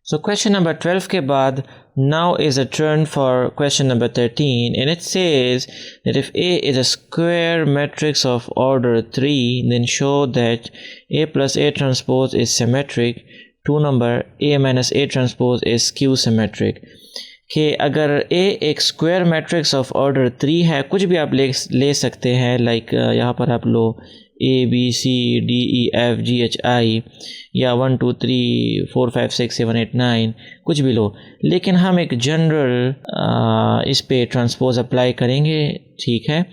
So question number 12 के बाद now is a turn for question number 13, and it says that if A is a square matrix of order 3, then show that A plus A transpose is symmetric to number A minus A transpose is skew symmetric. कि अगर A एक square matrix of order 3 है, कुछ भी आप ले सकते हैं, लाइक यहाँ पर आप लो ABCDEFGHI या 1 2 3 4 5 6 7 8 9 कुछ भी लो, लेकिन हम एक जनरल इस पे ट्रांसपोज अप्लाई करेंगे, ठीक है,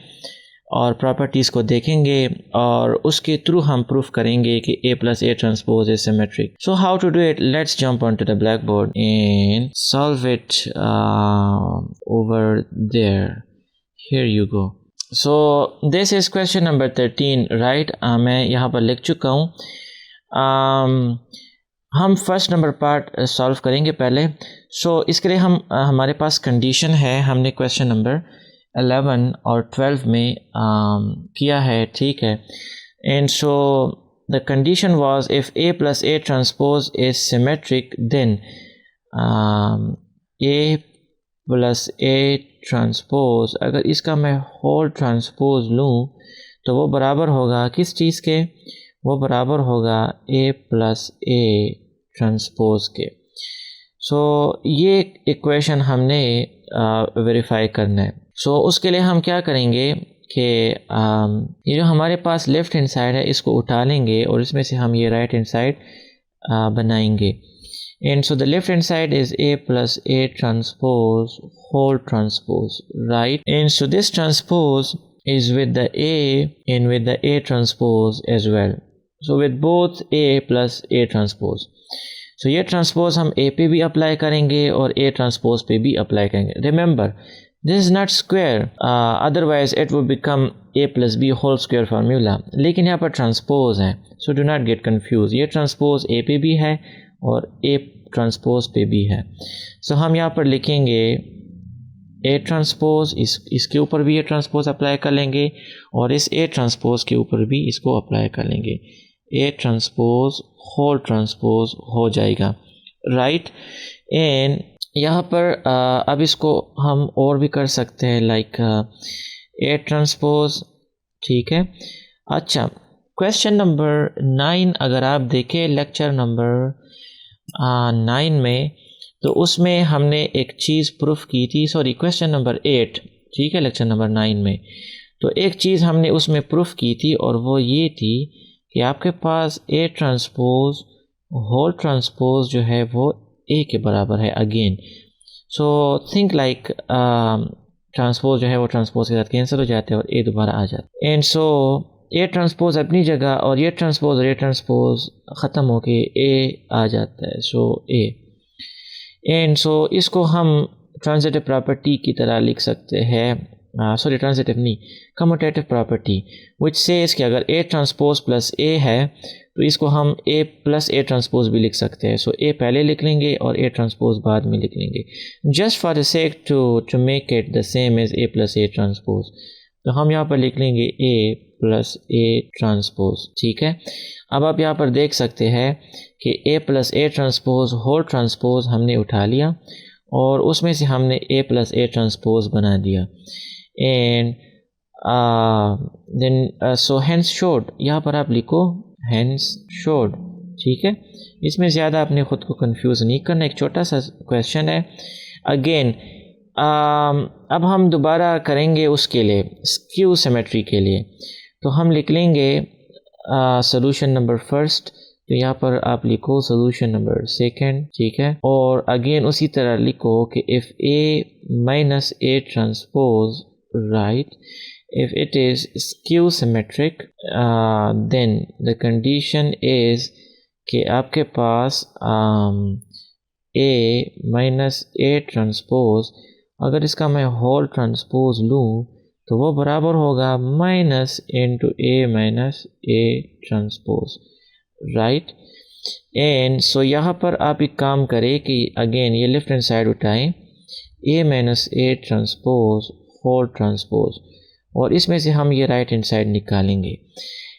और प्रॉपर्टीज़ को देखेंगे और उसके थ्रू हम प्रूफ करेंगे कि A plus A transpose is symmetric. So how to do it? Let's jump onto the blackboard and solve it over there. Here you go. So this is question number 13, right? मैं यहाँ पर लिख चुका हूँ. हम first number part solve करेंगे पहले. सो इसके लिए हमारे पास कंडीशन है, हमने क्वेश्चन नंबर 11 और 12 में किया है, ठीक है. And so the condition was if A plus A transpose is symmetric then A plus A transpose, अगर इसका मैं होल ट्रांसपोज लूँ तो वो बराबर होगा किस चीज़ के? वो बराबर होगा A plus A ट्रांसपोज के. सो ये इक्वेशन हमने वेरीफाई करना है. सो उसके लिए हम क्या करेंगे कि ये जो हमारे पास लेफ़्ट हैंड साइड है इसको उठा लेंगे और इसमें से हम ये राइट हैंड साइड बनाएंगे. And so the left hand side is A plus A transpose whole transpose, right? And so this transpose is with the A and with the A transpose as well. So with both A plus A transpose. So ये transpose हम A पे भी apply करेंगे और A transpose पे भी apply करेंगे. Remember this is not square, otherwise it would become A plus B whole square formula, लेकिन यहाँ पर ट्रांसपोज है. So do not get confuse, ये ट्रांसपोज A पे भी है और A ट्रांसपोज पे भी है. सो हम यहाँ पर लिखेंगे A ट्रांसपोज, इसके ऊपर भी ये ट्रांसपोज अप्लाई कर लेंगे और इस A ट्रांसपोज के ऊपर भी इसको अप्लाई कर लेंगे. A ट्रांसपोज होल ट्रांसपोज हो जाएगा, राइट. एंड यहाँ पर अब इसको हम और भी कर सकते हैं, लाइक A ट्रांसपोज, ठीक है. अच्छा, क्वेश्चन नंबर 9 अगर आप देखें लेक्चर नंबर 9 में, तो उसमें हमने एक चीज़ प्रूफ की थी, सॉरी क्वेश्चन नंबर 8, ठीक है, लेक्चर नंबर 9 में. तो एक चीज़ हमने उसमें प्रूफ की थी और वो ये थी कि आपके पास A ट्रांसपोज होल ट्रांसपोज जो है वो A के बराबर है again. So think like transpose जो है वो ट्रांसपोज के साथ कैंसिल हो जाते हैं और A दोबारा आ जाता है. एंड सो A ट्रांसपोज अपनी जगह और ये ट्रांसपोज और ये ट्रांसपोज ख़त्म होके A आ जाता है. सो A एंड सो इसको हम ट्रांजिटिव प्रॉपर्टी की तरह लिख सकते हैं, सॉरी ट्रांजिटिव नहीं, कम्यूटेटिव प्रॉपर्टी, विच सेज कि अगर A ट्रांसपोज प्लस A है तो इसको हम A प्लस A ट्रांसपोज भी लिख सकते हैं. सो A पहले लिख लेंगे और A ट्रांसपोज बाद में लिख लेंगे, just for the sake to make it the same as A plus A transpose. तो हम यहाँ पर लिख लेंगे A प्लस A ट्रांसपोज, ठीक है. अब आप यहाँ पर देख सकते हैं कि A plus A transpose whole transpose हमने उठा लिया और उसमें से हमने A प्लस A ट्रांसपोज बना दिया. And then so hence showed, यहाँ पर आप लिखो हेंस शोड, ठीक है. इसमें ज़्यादा अपने ख़ुद को कंफ्यूज नहीं करना, एक छोटा सा क्वेश्चन है. अगेन अब हम दोबारा करेंगे उसके लिए स्क्यू सिमेट्री के लिए. तो हम लिख लेंगे सोल्यूशन नंबर फर्स्ट, तो यहाँ पर आप लिखो सोल्यूशन नंबर सेकंड, ठीक है. और अगेन उसी तरह लिखो कि if A minus A transpose, right, if it is skew symmetric then the condition is कि आपके पास A माइनस A ट्रांसपोज, अगर इसका मैं होल ट्रांसपोज लूँ तो वो बराबर होगा minus into A minus A transpose, right. And so यहाँ पर आप एक काम करें कि अगेन ये लेफ्ट हैंड साइड उठाएं, A minus A transpose whole transpose, और इसमें से हम ये राइट हैंड साइड निकालेंगे.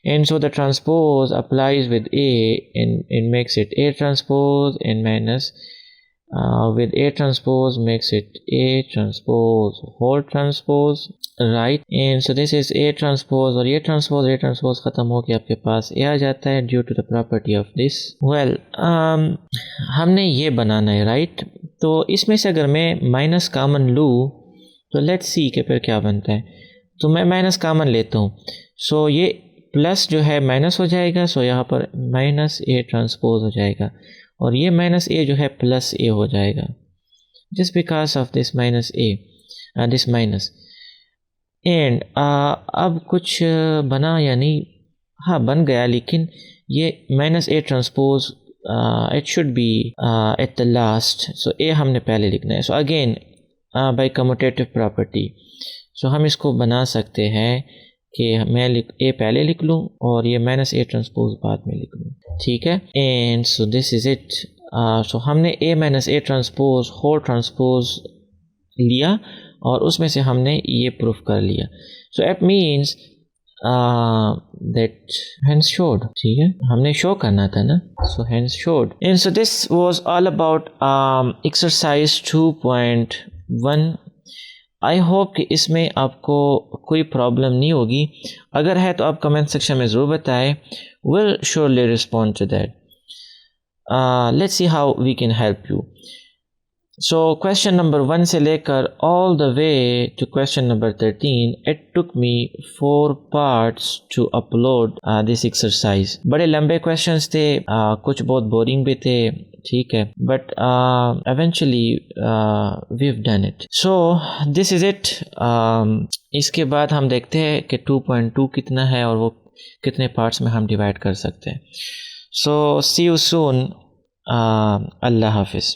And so the transpose applies with A and it makes it A transpose and minus with A transpose makes it A transpose whole transpose, right? And so this is A transpose, और ये transpose ख़त्म हो के आपके पास A आ जाता है due to the property of this. Well, हमने ये बनाना है, right? तो इसमें से अगर मैं माइनस कामन लूँ तो लेट्स सी के फिर क्या बनता है. तो मैं माइनस कामन लेता हूँ, सो ये प्लस जो है माइनस हो जाएगा, सो यहाँ पर माइनस ए ट्रांसपोज हो जाएगा, और ये माइनस ए जो है प्लस ए हो जाएगा just because of this minus A, this minus. And अब कुछ बना या नहीं, हाँ बन गया, लेकिन ये minus a transpose it should be at the last, so a हमने पहले लिखना है. So again by commutative property, so हम इसको बना सकते हैं कि मैं ए पहले लिख लूँ और ये माइनस ए ट्रांसपोज बाद में लिख लूँ, ठीक है. And so this is it. So हमने a minus a transpose whole transpose लिया और उसमें से हमने ये प्रूफ कर लिया. So it means that hence showed, ठीक है, हमने शो करना था ना, so hence showed. And so this was all about exercise 2.1. I hope कि इसमें आपको कोई प्रॉब्लम नहीं होगी. अगर है तो आप कमेंट सेक्शन में ज़रूर बताएं. Will surely respond to that. Let's see how we can help you. So question number 1 से लेकर all the way to question number 13, it took me 4 parts to upload this exercise. बड़े लंबे questions थे, कुछ बहुत बोरिंग भी थे, ठीक है, but eventually we've done it. So this is it. इसके बाद हम देखते हैं कि 2.2 कितना है और वो कितने पार्ट्स में हम डिवाइड कर सकते हैं. So see you soon. अल्लाह हाफिज़.